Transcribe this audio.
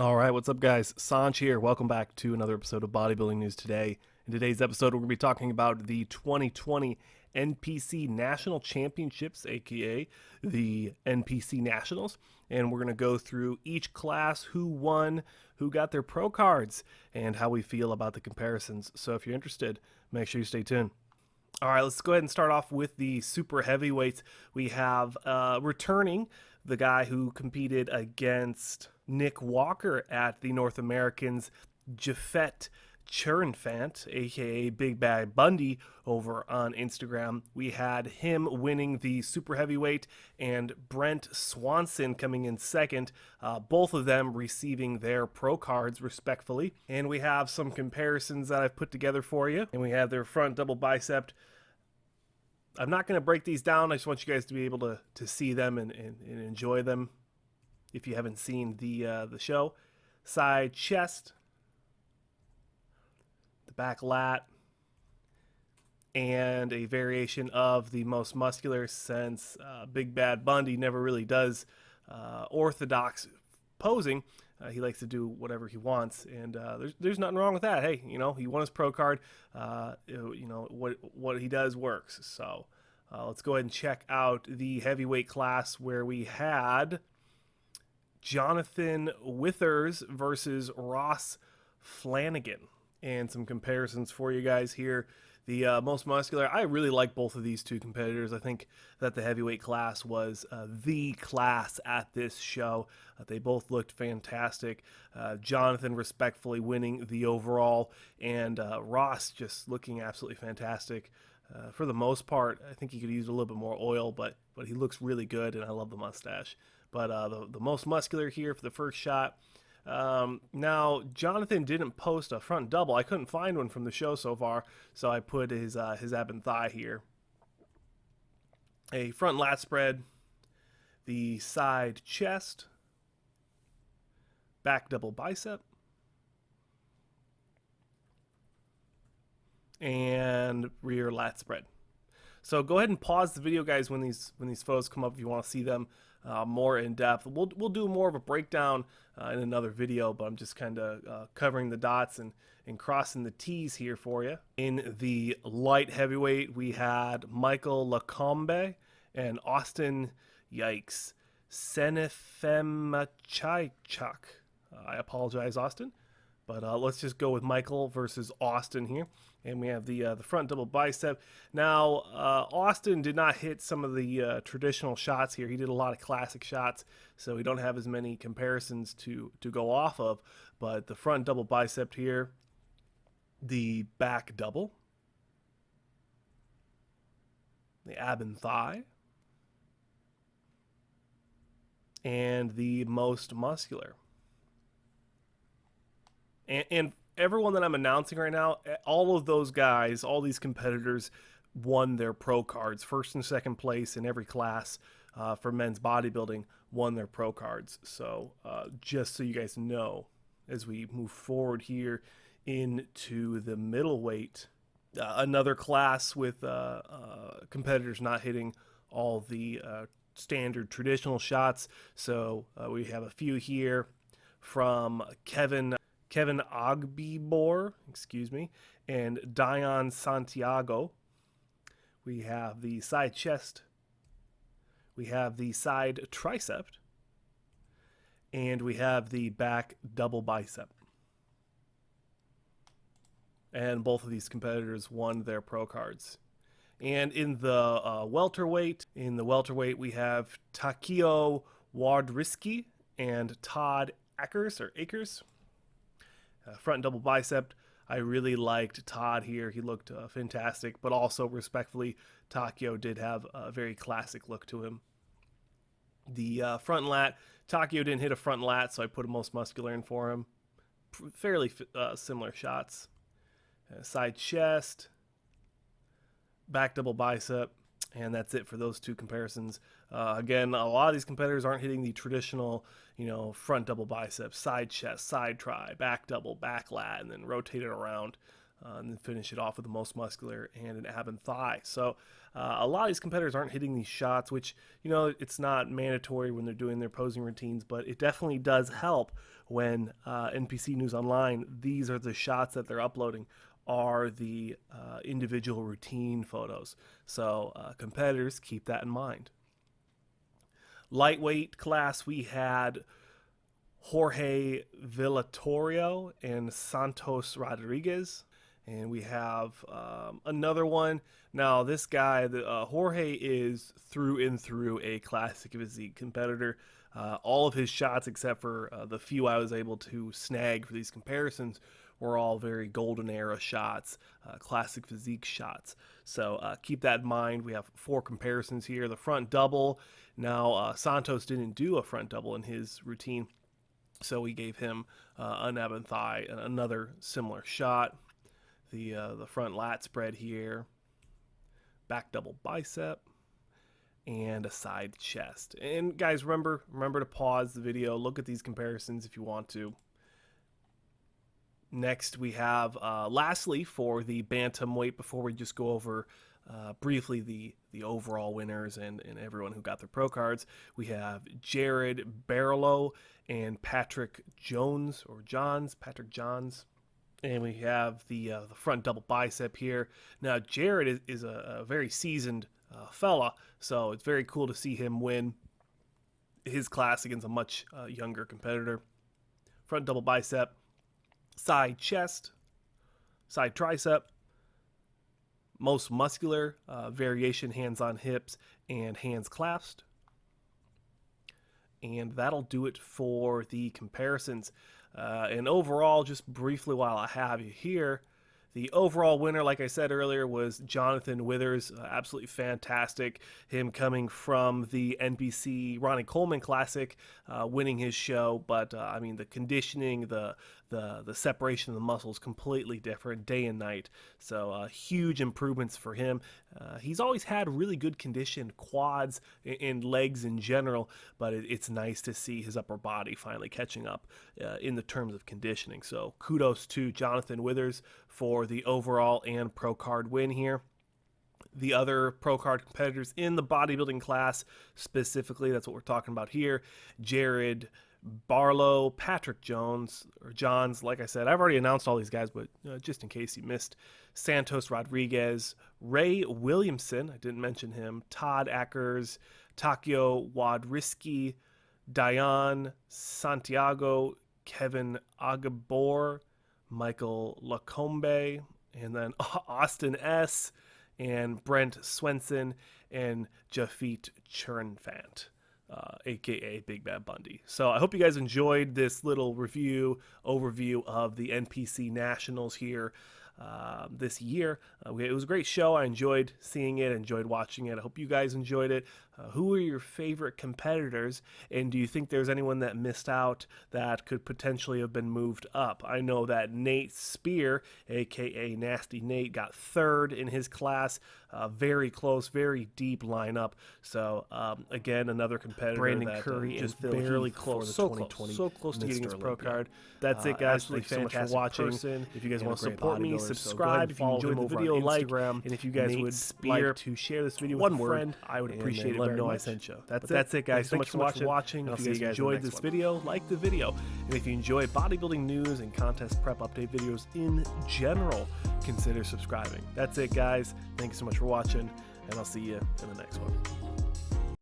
All right, what's up, guys? Sanj here. Welcome back to another episode of Bodybuilding News Today. In today's episode, we're going to be talking about the 2020 NPC National Championships, aka the NPC Nationals, and we're going to go through each class, who won, who got their pro cards, and how we feel about the comparisons. So if you're interested, make sure you stay tuned. All right, let's go ahead and start off with the super heavyweights. We have returning the guy who competed against Nick Walker at the North Americans, Jafet Churinfant, aka Big Bad Bundy, over on Instagram. We had him winning the super heavyweight and Brent Swanson coming in second, both of them receiving their pro cards respectfully. And we have some comparisons that I've put together for you. And we have their front double bicep. I'm not going to break these down. I just want you guys to be able to see them and enjoy them if you haven't seen the show. Side chest, the back lat, and a variation of the most muscular, since Big Bad Bundy never really does orthodox posing. He likes to do whatever he wants, and there's nothing wrong with that. Hey, he won his pro card. What he does works. So let's go ahead and check out the heavyweight class, where we had Jonathan Withers versus Ross Flanagan, and some comparisons for you guys here. The most muscular, I really like both of these two competitors. I think that the heavyweight class was the class at this show. They both looked fantastic. Jonathan respectfully winning the overall, and Ross just looking absolutely fantastic. For the most part, I think he could use a little bit more oil, but he looks really good, and I love the mustache. But the most muscular here for the first shot. Now, Jonathan didn't post a front double. I couldn't find one from the show so far, so I put his ab and thigh here. A front lat spread, the side chest, back double bicep, and rear lat spread. So go ahead and pause the video, guys, when these photos come up if you want to see them more in depth. We'll do more of a breakdown in another video, but I'm just kind of covering the dots and crossing the T's here for you. In the light heavyweight, we had Michael Lacombe and Austin Senefemachaichuk. I apologize, Austin. But let's just go with Michael versus Austin here. And we have the front double bicep. Now, Austin did not hit some of the traditional shots here. He did a lot of classic shots, so we don't have as many comparisons to go off of. But the front double bicep here, the back double, the ab and thigh, and the most muscular. And everyone that I'm announcing right now, all of those guys, all these competitors won their pro cards. First and second place in every class for men's bodybuilding won their pro cards. So just so you guys know, as we move forward here into the middleweight, another class with competitors not hitting all the standard traditional shots. So we have a few here from Kevin Ogbibor, and Dion Santiago. We have the side chest. We have the side tricep. And we have the back double bicep. And both of these competitors won their pro cards. And in the welterweight, we have Takio Wardriski and Todd Akers. Front double bicep. I really liked Todd here. He looked fantastic, but also respectfully, Takio did have a very classic look to him. The front lat, Takio didn't hit a front lat, so I put a most muscular in for him. Fairly similar shots. Side chest, back double bicep, and that's it for those two comparisons. Again, a lot of these competitors aren't hitting the traditional, front double bicep, side chest, side tri, back double, back lat, and then rotate it around. and then finish it off with the most muscular and an ab and thigh. So a lot of these competitors aren't hitting these shots, which, you know, it's not mandatory when they're doing their posing routines, but it definitely does help when NPC News Online, these are the shots that they're uploading, are the individual routine photos. So competitors, keep that in mind. Lightweight class, we had Jorge Villatorio and Santos Rodriguez. And we have another one. Now, this guy, Jorge, is through and through a classic physique competitor. All of his shots, except for the few I was able to snag for these comparisons, were all very golden era shots, classic physique shots. So keep that in mind. We have 4 comparisons here. The front double. Now, Santos didn't do a front double in his routine, so we gave him an ab and thigh, another similar shot. The front lat spread here, back double bicep, and a side chest. And guys, remember to pause the video, look at these comparisons if you want to. Next, we have, lastly, for the bantamweight, before we just go over briefly the overall winners and everyone who got their pro cards, we have Jared Barrello and Patrick Johns. And we have the front double bicep here. Now, Jared is a very seasoned fella, so it's very cool to see him win his class against a much younger competitor. Front double bicep, side chest, side tricep, most muscular variation, hands on hips and hands clasped. And that'll do it for the comparisons. And overall, just briefly while I have you here, the overall winner, like I said earlier, was Jonathan Withers. Absolutely fantastic. Him coming from the NPC Ronnie Coleman Classic, winning his show. But, I mean, the conditioning, the separation of the muscles, completely different day and night. So huge improvements for him. He's always had really good conditioned quads and legs in general, but it's nice to see his upper body finally catching up in the terms of conditioning. So kudos to Jonathan Withers for the overall and pro card win here. The other pro card competitors in the bodybuilding class, specifically, that's what we're talking about here, Jared Barrello, Patrick Johns, like I said, I've already announced all these guys, but just in case you missed, Santos Rodriguez, Ray Williamson, I didn't mention him, Todd Ackers, Takio Wadriski, Diane Santiago, Kevin Agabor, Michael Lacombe, and then Austin S., and Brent Swenson, and Jafit Chernfant, aka Big Bad Bundy. So I hope you guys enjoyed this little overview of the NPC Nationals here this year. It was a great show. I enjoyed seeing it, enjoyed watching it. I hope you guys enjoyed it. Who are your favorite competitors, and do you think there's anyone that missed out that could potentially have been moved up? I know that Nate Spear, aka Nasty Nate, got 3rd in his class. Very close, very deep lineup. So again, another competitor. Brandon that, Curry just barely close, so close to getting his pro card. That's it, guys. Thank you so much for watching. If you guys want to support me, subscribe. If you enjoyed the video, like, and if you guys would like to share this video with a friend, I would appreciate it. Let them know I sent you. That's it, guys. Thanks so much for watching. If you guys enjoyed this video, like the video. And if you enjoy bodybuilding news and contest prep update videos in general, consider subscribing. That's it, guys. Thank you so much for watching, and I'll see you in the next one.